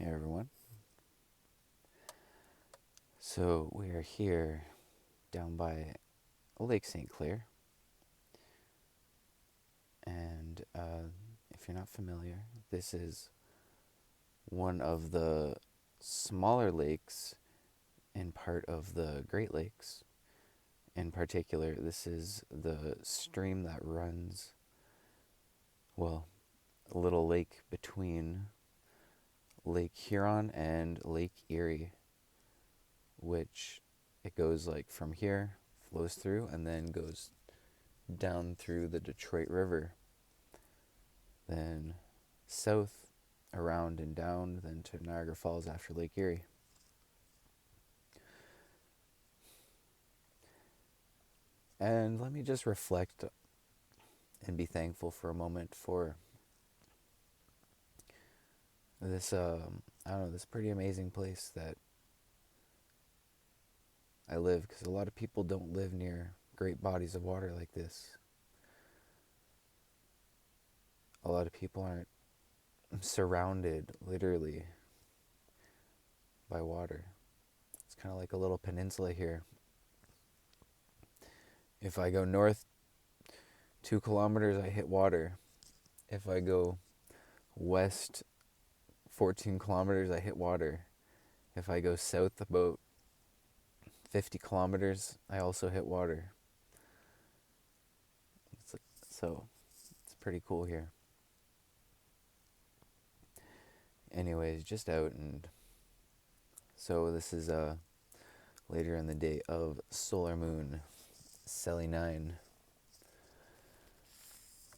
Hey everyone. So we are here down by Lake St. Clair, and if you're not familiar, this is one of the smaller lakes in part of the Great Lakes. In particular, this is the stream that runs, well, a little lake between Lake Huron and Lake Erie, which it goes like from here, flows through, and then goes down through the Detroit River, then south, around and down, then to Niagara Falls after Lake Erie. And let me just reflect and be thankful for a moment for this, I don't know, this pretty amazing place that I live, because a lot of people don't live near great bodies of water like this. A lot of people aren't surrounded, literally, by water. It's kind of like a little peninsula here. If I go north 2 kilometers, I hit water. If I go west 14 kilometers, I hit water. If I go south about 50 kilometers, I also hit water. So it's pretty cool here. Anyways, just out, and so this is later in the day of solar moon, Celi 9,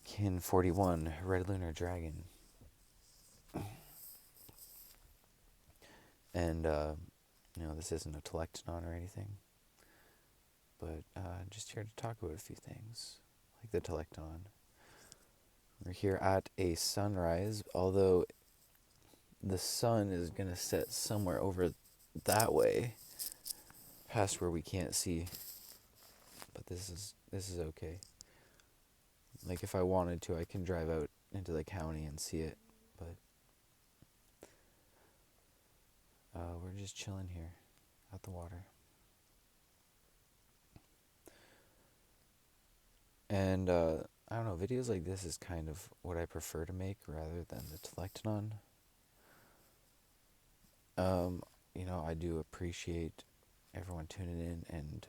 Kin 41, red lunar dragon. And this isn't a telectanon or anything, but just here to talk about a few things, like the telectanon. We're here at a sunrise, although the sun is going to set somewhere over that way, past where we can't see. But this is okay. Like, if I wanted to, I can drive out into the county and see it, but we're just chilling here at the water. And I don't know, videos like this is kind of what I prefer to make rather than the telectanon. I do appreciate everyone tuning in and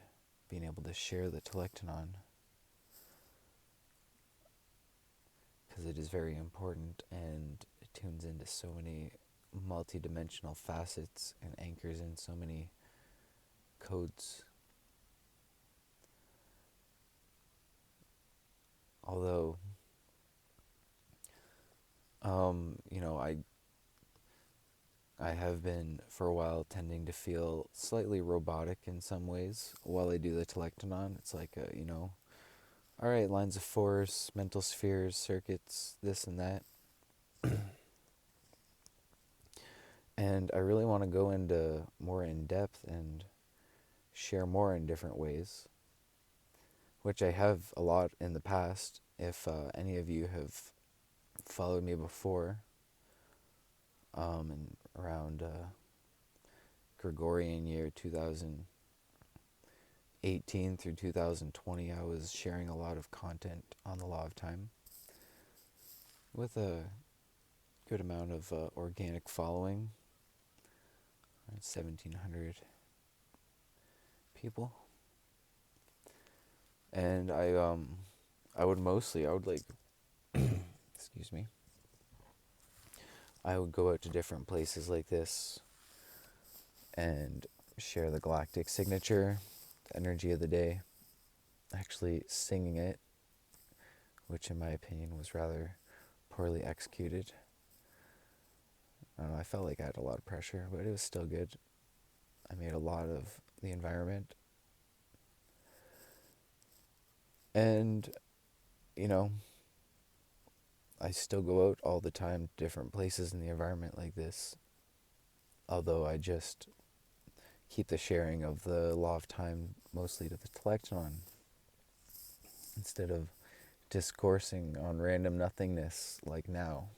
being able to share the telectanon, because it is very important and it tunes into so many multi-dimensional facets and anchors in so many codes. Although, I have been for a while tending to feel slightly robotic in some ways while I do the telectanon. It's like, all right, lines of force, mental spheres, circuits, this and that. And I really want to go into more in depth and share more in different ways, which I have a lot in the past. If any of you have followed me before, and around Gregorian year 2018 through 2020, I was sharing a lot of content on the law of time with a good amount of organic following, around 1,700 people. And I would like, excuse me, I would go out to different places like this and share the galactic signature, the energy of the day, actually singing it, which in my opinion was rather poorly executed. I don't know, I felt like I had a lot of pressure, but it was still good. I made a lot of the environment. And, I still go out all the time to different places in the environment like this, although I just keep the sharing of the law of time mostly to the telectron, instead of discoursing on random nothingness like now.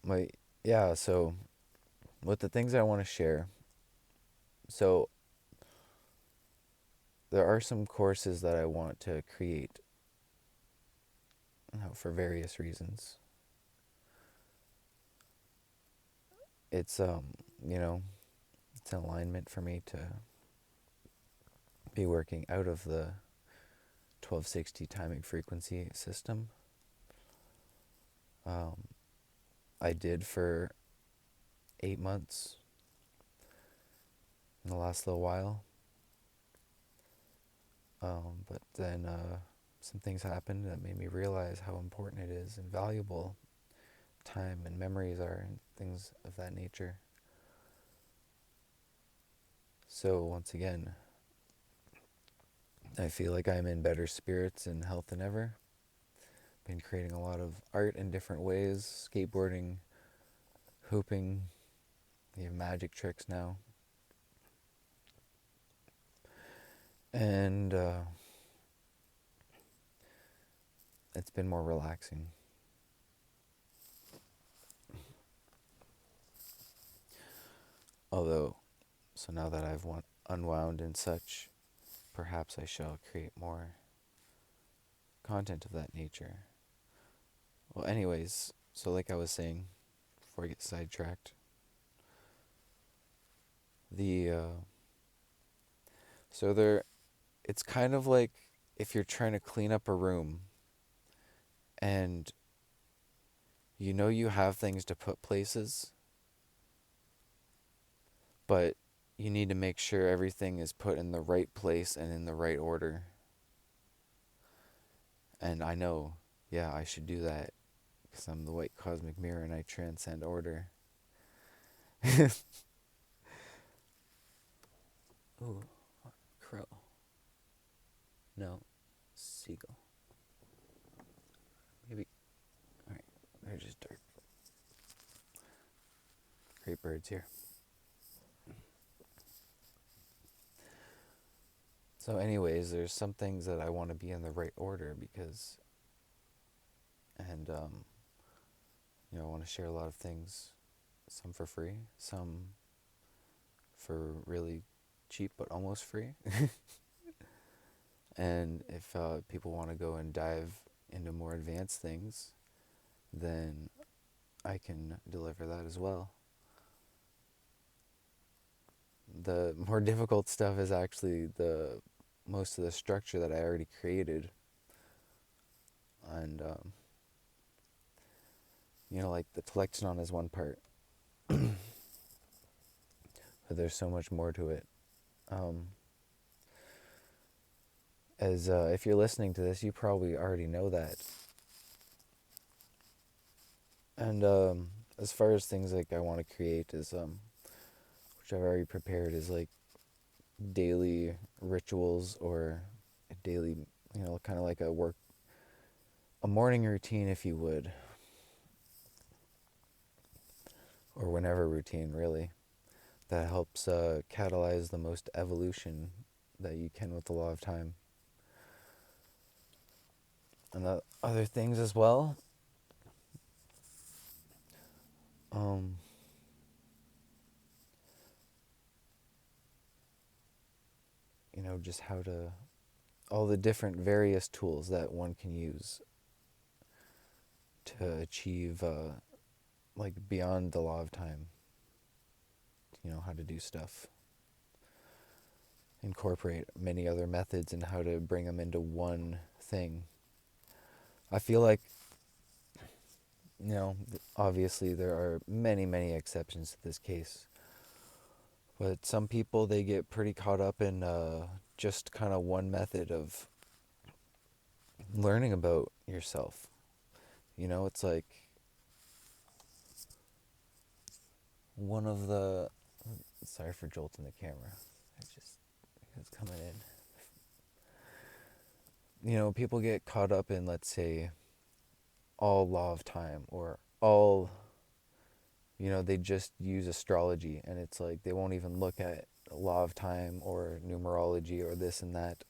my yeah, so with the things I want to share. So there are some courses that I want to create, for various reasons. It's you know, it's an alignment for me to be working out of the 1260 timing frequency system. Um, I did for 8 months in the last little while, but then some things happened that made me realize how important it is and valuable time and memories are and things of that nature. So once again, I feel like I'm in better spirits and health than ever. Been creating a lot of art in different ways, skateboarding, hooping, even magic tricks now. And it's been more relaxing. Although, so now that I've unwound and such, perhaps I shall create more content of that nature. Well, anyways, so like I was saying, before I get sidetracked, the so there, it's kind of like if you're trying to clean up a room and you know you have things to put places, but you need to make sure everything is put in the right place and in the right order. And I know, yeah, I should do that because I'm the white cosmic mirror and I transcend order. Ooh, crow. No, seagull. Maybe. Alright, they're just dark. Great birds here. So, anyways, there's some things that I want to be in the right order because, and, I want to share a lot of things, some for free, some for really cheap but almost free. And if people want to go and dive into more advanced things, then I can deliver that as well. The more difficult stuff is actually the most of the structure that I already created. And, like the Telexanon is one part, but there's so much more to it. Um, as if you're listening to this, you probably already know that. And as far as things like I want to create is, which I've already prepared, is like daily rituals or a daily, kind of like a morning routine, if you would, or whenever routine, really, that helps catalyze the most evolution that you can with the law of time. And the other things as well, um, just how to, all the different various tools that one can use to achieve, like, beyond the law of time, how to do stuff. Incorporate many other methods and how to bring them into one thing. I feel like, obviously there are many, many exceptions to this case. But some people, they get pretty caught up in just kind of one method of learning about yourself. It's like one of the... Sorry for jolting the camera. It's coming in. People get caught up in, let's say, all law of time or all, they just use astrology and it's like they won't even look at law of time or numerology or this and that.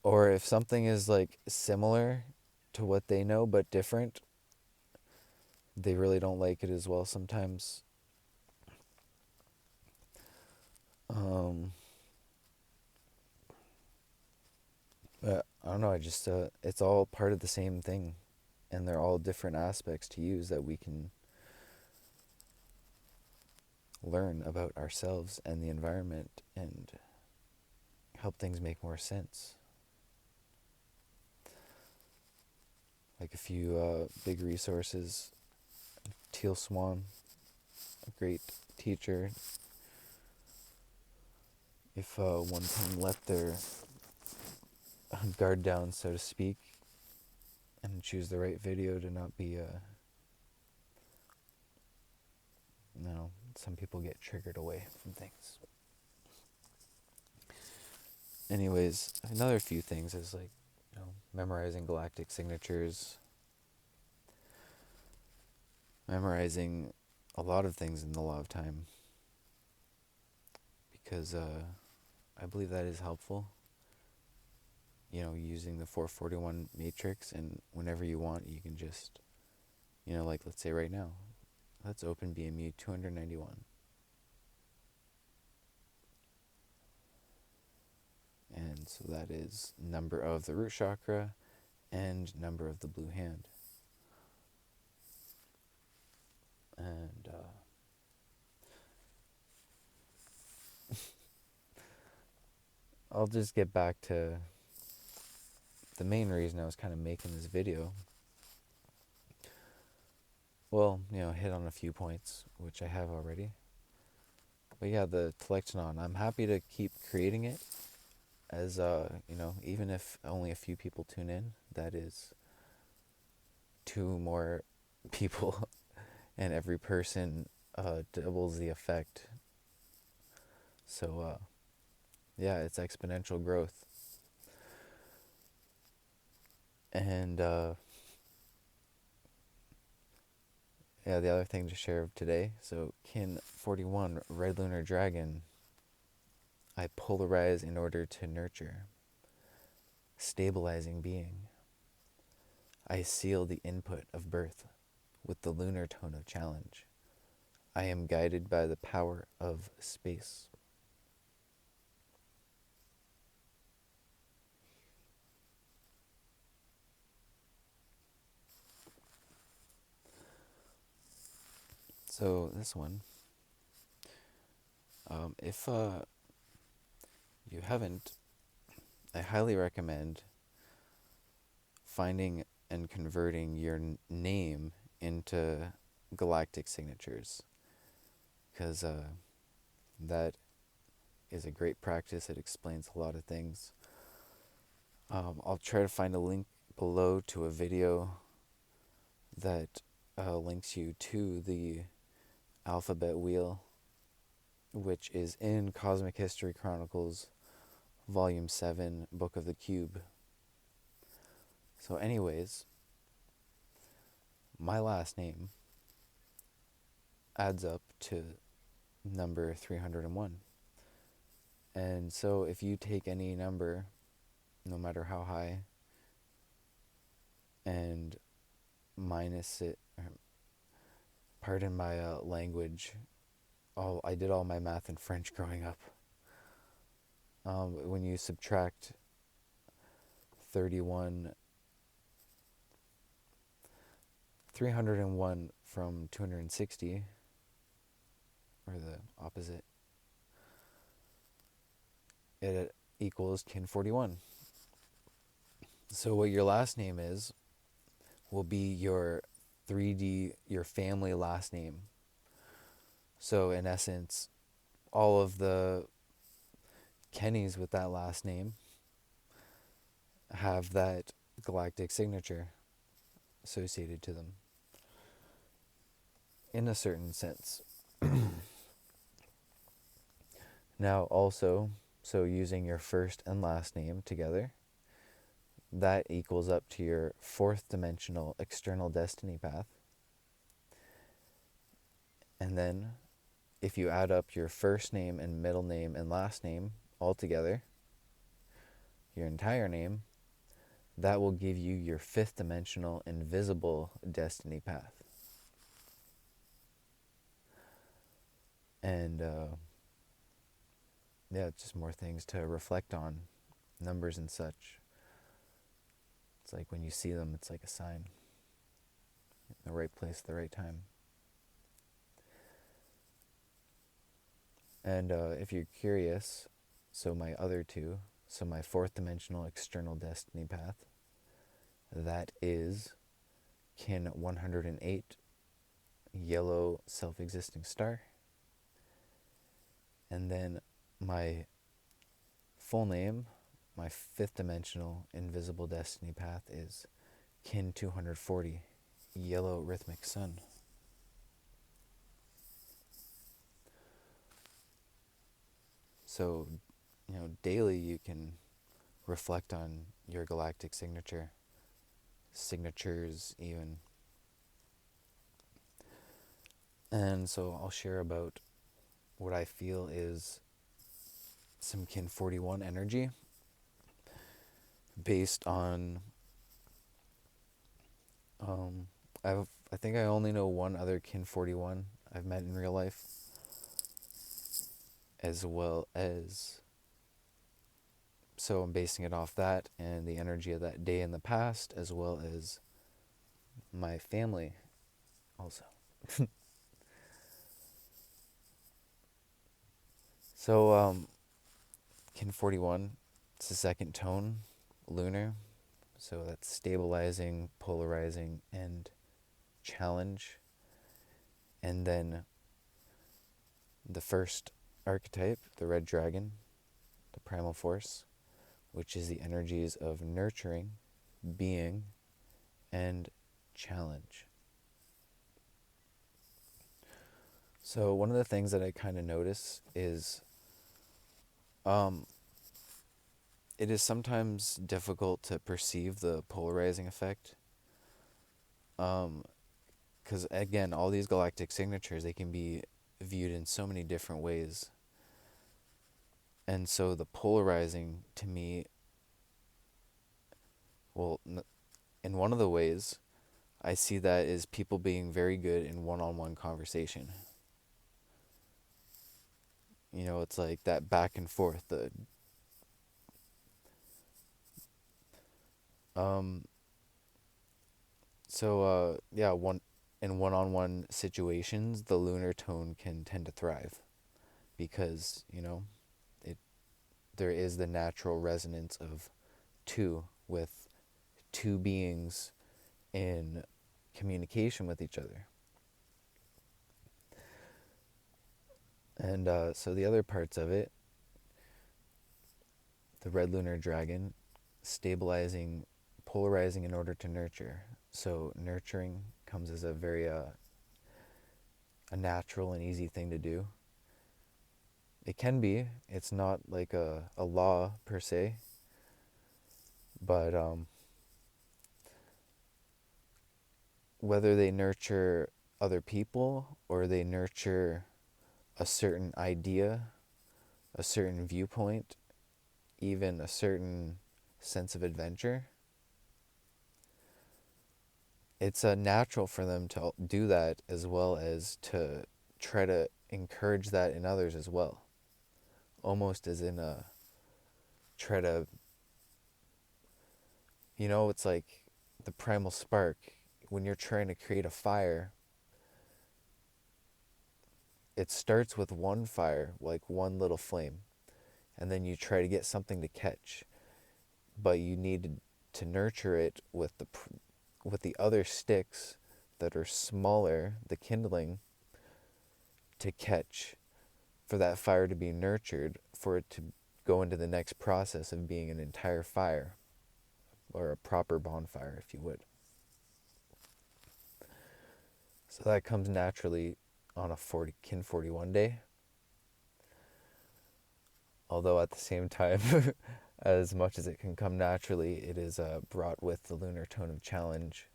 Or if something is like similar to what they know but different, they really don't like it as well sometimes. Um, but I don't know. I just it's all part of the same thing, and they're all different aspects to use that we can learn about ourselves and the environment and help things make more sense. Like a few big resources. Teal Swan, a great teacher. If one can let their guard down, so to speak, and choose the right video to not be, some people get triggered away from things. Anyways, another few things is like, memorizing galactic signatures, memorizing a lot of things in the law of time, because I believe that is helpful. Using the 441 matrix, and whenever you want, you can just, like let's say right now, let's open BMU 291. And so that is number of the root chakra and number of the blue hand. And I'll just get back to the main reason I was kind of making this video. Well, hit on a few points, which I have already. But yeah, the Telektonon, I'm happy to keep creating it as, even if only a few people tune in, that is two more people, and every person doubles the effect. So, yeah, it's exponential growth. And, yeah, the other thing to share today. So, Kin 41, Red Lunar Dragon. I polarize in order to nurture. Stabilizing being. I seal the input of birth with the lunar tone of challenge. I am guided by the power of space. So this one, if you haven't, I highly recommend finding and converting your name into galactic signatures, because that is a great practice. It explains a lot of things. I'll try to find a link below to a video that links you to the alphabet wheel, which is in Cosmic History Chronicles, Volume 7, Book of the Cube. So anyways, my last name adds up to number 301. And so if you take any number, no matter how high, and minus it, pardon my language, I did all my math in French growing up. When you subtract 301 from 260, or the opposite, it equals kin 41. So what your last name is will be your 3D, your family last name. So in essence, all of the Kennys with that last name have that galactic signature associated to them, in a certain sense. Now also, so using your first and last name together, that equals up to your fourth dimensional external destiny path. And then if you add up your first name and middle name and last name all together, your entire name, that will give you your fifth dimensional invisible destiny path. And yeah, just more things to reflect on, numbers and such. It's like when you see them, it's like a sign, in the right place at the right time. And if you're curious, so my other two, so my fourth dimensional external destiny path, that is kin 108, yellow self existing star. And then my full name, my fifth dimensional invisible destiny path, is kin 240, yellow rhythmic sun. So, daily you can reflect on your galactic signatures even. And so I'll share about what I feel is some kin 41 energy based on I think I only know one other kin 41 I've met in real life, as well as, so I'm basing it off that and the energy of that day in the past, as well as my family also. So kin 41, it's the second tone, lunar. So that's stabilizing, polarizing, and challenge. And then the first archetype, the red dragon, the primal force, which is the energies of nurturing, being, and challenge. So one of the things that I kind of notice is it is sometimes difficult to perceive the polarizing effect. Because again, all these galactic signatures, they can be viewed in so many different ways. And so the polarizing to me, well, in one of the ways, I see that is people being very good in one-on-one conversation. It's like that back and forth. Um, yeah, in one-on-one situations, the lunar tone can tend to thrive because it there is the natural resonance of two, with two beings in communication with each other. And so the other parts of it, the red lunar dragon, stabilizing, polarizing in order to nurture. So nurturing comes as a very a natural and easy thing to do. It can be. It's not like a law per se, but whether they nurture other people or they nurture a certain idea, a certain viewpoint, even a certain sense of adventure, it's natural for them to do that, as well as to try to encourage that in others as well. Almost as in a try to, it's like the primal spark. When you're trying to create a fire, it starts with one fire, like one little flame, and then you try to get something to catch, but you need to nurture it with the other sticks that are smaller, the kindling, to catch, for that fire to be nurtured, for it to go into the next process of being an entire fire, or a proper bonfire, if you would. So that comes naturally on a kin 41 day. Although at the same time, as much as it can come naturally, it is brought with the lunar tone of challenge.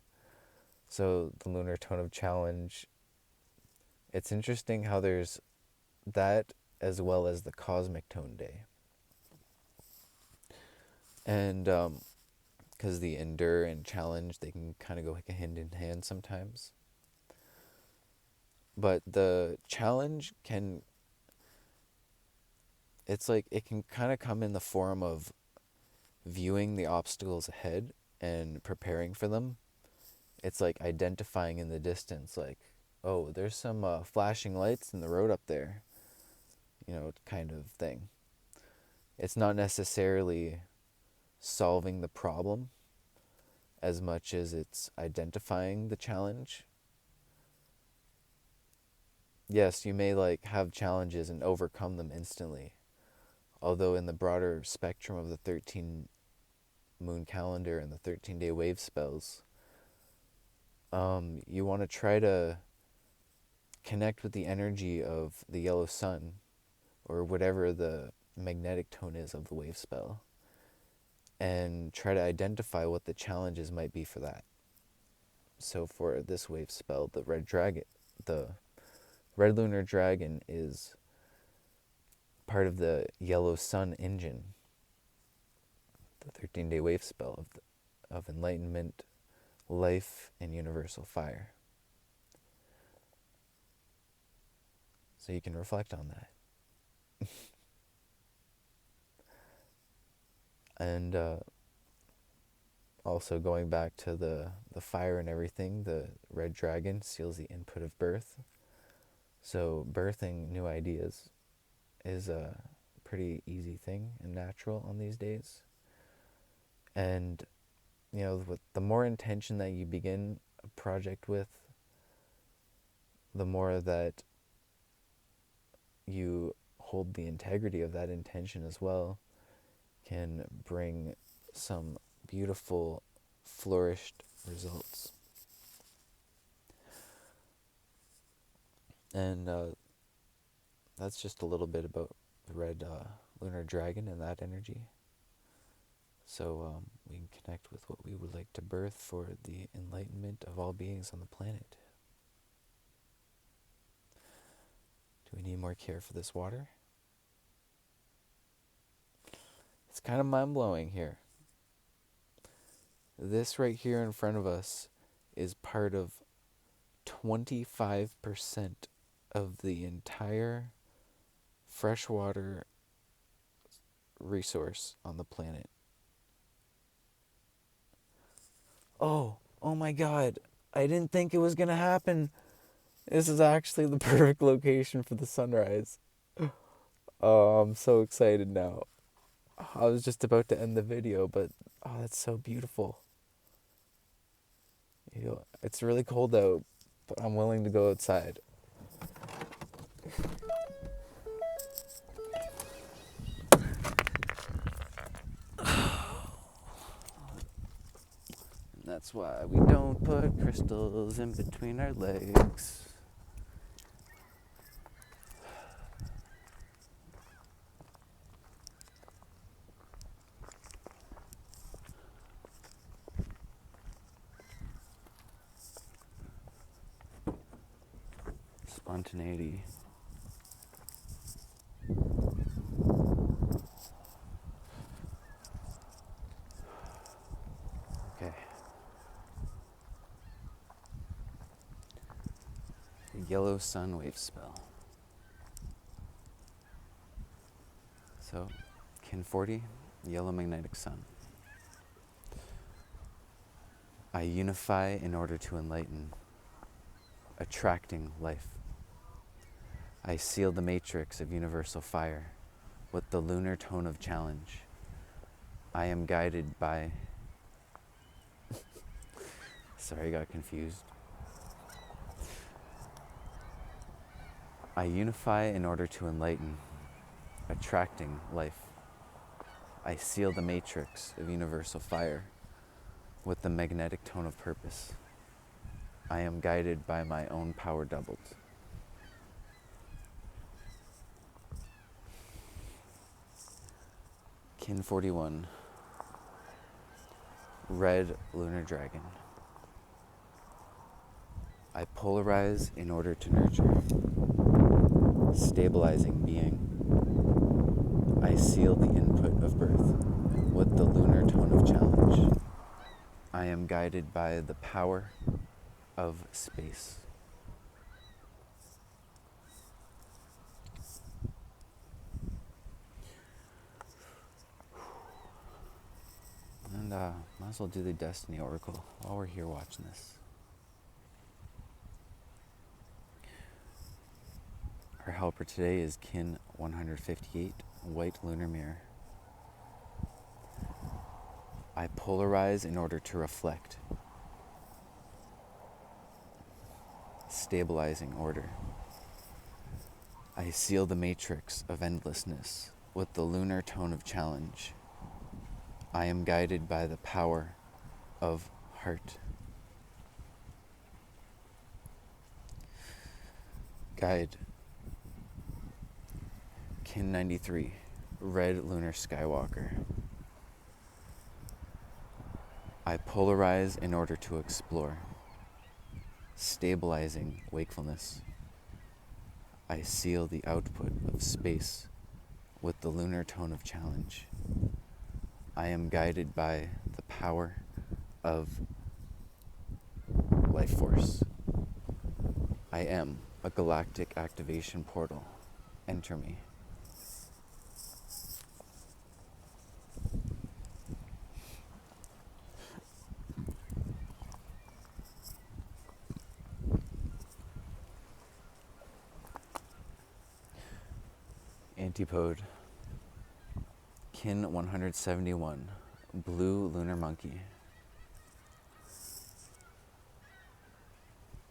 So the lunar tone of challenge, it's interesting how there's that as well as the cosmic tone day. And because the endure and challenge, they can kind of go like a hand in hand sometimes. But the challenge can it's like it can kind of come in the form of viewing the obstacles ahead and preparing for them. It's like identifying in the distance, like, oh, there's some flashing lights in the road up there, kind of thing. It's not necessarily solving the problem as much as it's identifying the challenge. Yes, you may like have challenges and overcome them instantly. Although in the broader spectrum of the 13 moon calendar and the 13-day wave spells, you want to try to connect with the energy of the yellow sun or whatever the magnetic tone is of the wave spell and try to identify what the challenges might be for that. So for this wave spell, the red lunar dragon is part of the yellow sun engine, the 13-day wave spell of enlightenment, life, and universal fire. So you can reflect on that. And also going back to the fire and everything, the red dragon seals the input of birth. So birthing new ideas is a pretty easy thing and natural on these days. And, with the more intention that you begin a project with, the more that you hold the integrity of that intention as well, can bring some beautiful, flourished results. And that's just a little bit about the red lunar dragon and that energy. So we can connect with what we would like to birth for the enlightenment of all beings on the planet. Do we need more care for this water? It's kind of mind-blowing here. This right here in front of us is part of 25% of the entire freshwater resource on the planet. Oh my God. I didn't think it was going to happen. This is actually the perfect location for the sunrise. Oh, I'm so excited now. I was just about to end the video, but that's so beautiful. It's really cold out, but I'm willing to go outside. That's why we don't put crystals in between our legs. Spontaneity. Okay. Yellow sun wave spell. So, kin 40, yellow magnetic sun. I unify in order to enlighten, attracting life. I seal the matrix of universal fire with the lunar tone of challenge. I am guided by... Sorry, I got confused. I unify in order to enlighten, attracting life. I seal the matrix of universal fire with the magnetic tone of purpose. I am guided by my own power doubled. Kin 41, red lunar dragon. I polarize in order to nurture, stabilizing being. I seal the input of birth with the lunar tone of challenge. I am guided by the power of space. And might as well do the Destiny Oracle while we're here watching this. Our helper today is Kin 158, White Lunar Mirror. I polarize in order to reflect. Stabilizing order. I seal the matrix of endlessness with the lunar tone of challenge. I am guided by the power of heart. Guide. Kin 93, Red Lunar Skywalker. I polarize in order to explore. Stabilizing wakefulness. I seal the output of space with the lunar tone of challenge. I am guided by the power of life force. I am a galactic activation portal. Enter me. Antipode. Kin 171, Blue Lunar Monkey.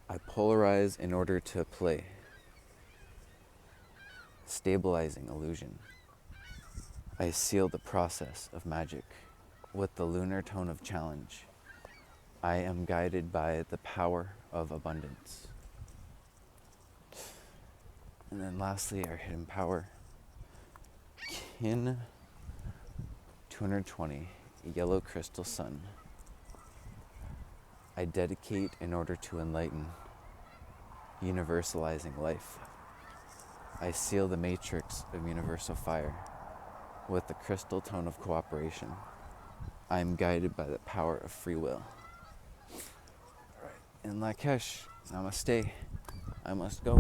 I polarize in order to play. Stabilizing illusion. I seal the process of magic with the lunar tone of challenge. I am guided by the power of abundance. And then lastly, our hidden power. Kin 220, Yellow Crystal Sun. I dedicate in order to enlighten, universalizing life. I seal the matrix of universal fire with the crystal tone of cooperation. I am guided by the power of free will. All right. In Lakesh, namaste. I must go.